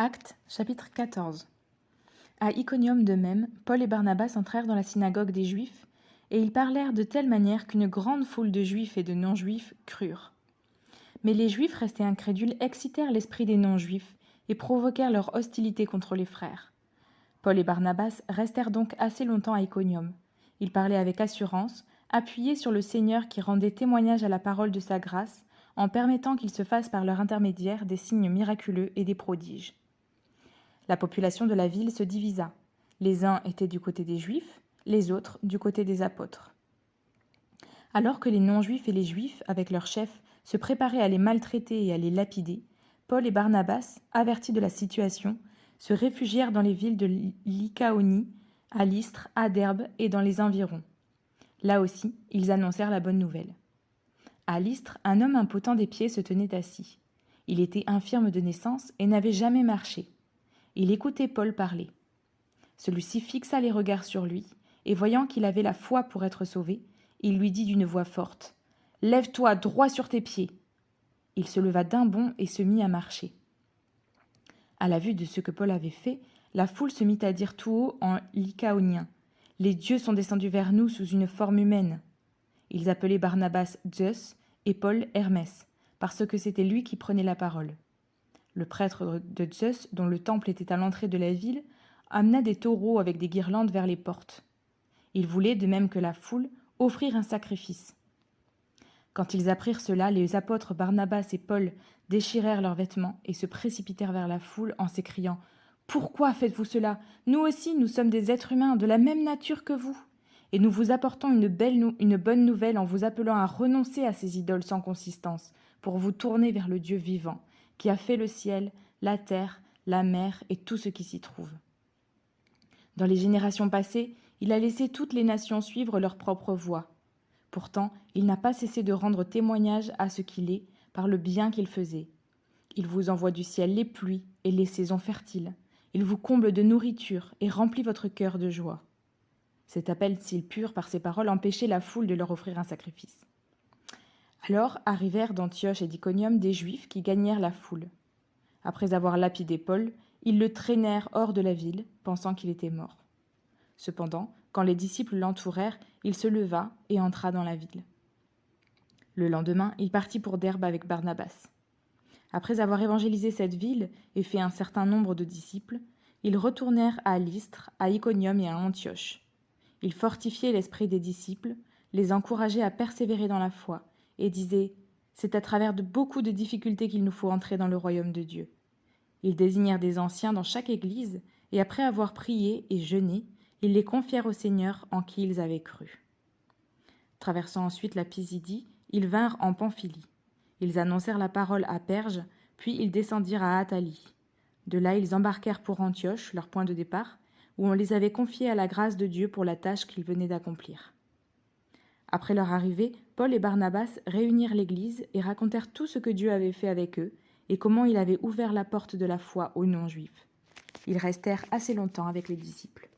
Actes, chapitre 14. À Iconium de même, Paul et Barnabas entrèrent dans la synagogue des Juifs, et ils parlèrent de telle manière qu'une grande foule de Juifs et de non-Juifs crurent. Mais les Juifs restés incrédules excitèrent l'esprit des non-Juifs et provoquèrent leur hostilité contre les frères. Paul et Barnabas restèrent donc assez longtemps à Iconium. Ils parlaient avec assurance, appuyés sur le Seigneur qui rendait témoignage à la parole de sa grâce, en permettant qu'il se fasse par leur intermédiaire des signes miraculeux et des prodiges. La population de la ville se divisa. Les uns étaient du côté des Juifs, les autres du côté des apôtres. Alors que les non-Juifs et les Juifs, avec leurs chefs, se préparaient à les maltraiter et à les lapider, Paul et Barnabas, avertis de la situation, se réfugièrent dans les villes de Lycaonie, à Lystre, à Derbe et dans les environs. Là aussi, ils annoncèrent la bonne nouvelle. À Lystre, un homme impotent des pieds se tenait assis. Il était infirme de naissance et n'avait jamais marché. Il écoutait Paul parler. Celui-ci fixa les regards sur lui, et voyant qu'il avait la foi pour être sauvé, il lui dit d'une voix forte : « Lève-toi droit sur tes pieds !» Il se leva d'un bond et se mit à marcher. À la vue de ce que Paul avait fait, la foule se mit à dire tout haut en lycaonien : « Les dieux sont descendus vers nous sous une forme humaine. » Ils appelaient Barnabas Zeus et Paul Hermès, parce que c'était lui qui prenait la parole. Le prêtre de Zeus, dont le temple était à l'entrée de la ville, amena des taureaux avec des guirlandes vers les portes. Il voulait, de même que la foule, offrir un sacrifice. Quand ils apprirent cela, les apôtres Barnabas et Paul déchirèrent leurs vêtements et se précipitèrent vers la foule en s'écriant : « Pourquoi faites-vous cela ? Nous aussi, nous sommes des êtres humains de la même nature que vous. Et nous vous apportons une bonne nouvelle en vous appelant à renoncer à ces idoles sans consistance, pour vous tourner vers le Dieu vivant, qui a fait le ciel, la terre, la mer et tout ce qui s'y trouve. Dans les générations passées, il a laissé toutes les nations suivre leur propre voie. Pourtant, il n'a pas cessé de rendre témoignage à ce qu'il est par le bien qu'il faisait. Il vous envoie du ciel les pluies et les saisons fertiles. Il vous comble de nourriture et remplit votre cœur de joie. » Cet appel si pur par ses paroles empêchait la foule de leur offrir un sacrifice. Alors arrivèrent d'Antioche et d'Iconium des Juifs qui gagnèrent la foule. Après avoir lapidé Paul, ils le traînèrent hors de la ville, pensant qu'il était mort. Cependant, quand les disciples l'entourèrent, il se leva et entra dans la ville. Le lendemain, il partit pour Derbe avec Barnabas. Après avoir évangélisé cette ville et fait un certain nombre de disciples, ils retournèrent à Lystre, à Iconium et à Antioche. Ils fortifiaient l'esprit des disciples, les encourageaient à persévérer dans la foi, et disaient : « C'est à travers de beaucoup de difficultés qu'il nous faut entrer dans le royaume de Dieu. » Ils désignèrent des anciens dans chaque église, et après avoir prié et jeûné, ils les confièrent au Seigneur en qui ils avaient cru. Traversant ensuite la Pisidie, ils vinrent en Pamphylie. Ils annoncèrent la parole à Perge, puis ils descendirent à Attalie. De là, ils embarquèrent pour Antioche, leur point de départ, où on les avait confiés à la grâce de Dieu pour la tâche qu'ils venaient d'accomplir. Après leur arrivée, Paul et Barnabas réunirent l'Église et racontèrent tout ce que Dieu avait fait avec eux et comment il avait ouvert la porte de la foi aux non-juifs. Ils restèrent assez longtemps avec les disciples.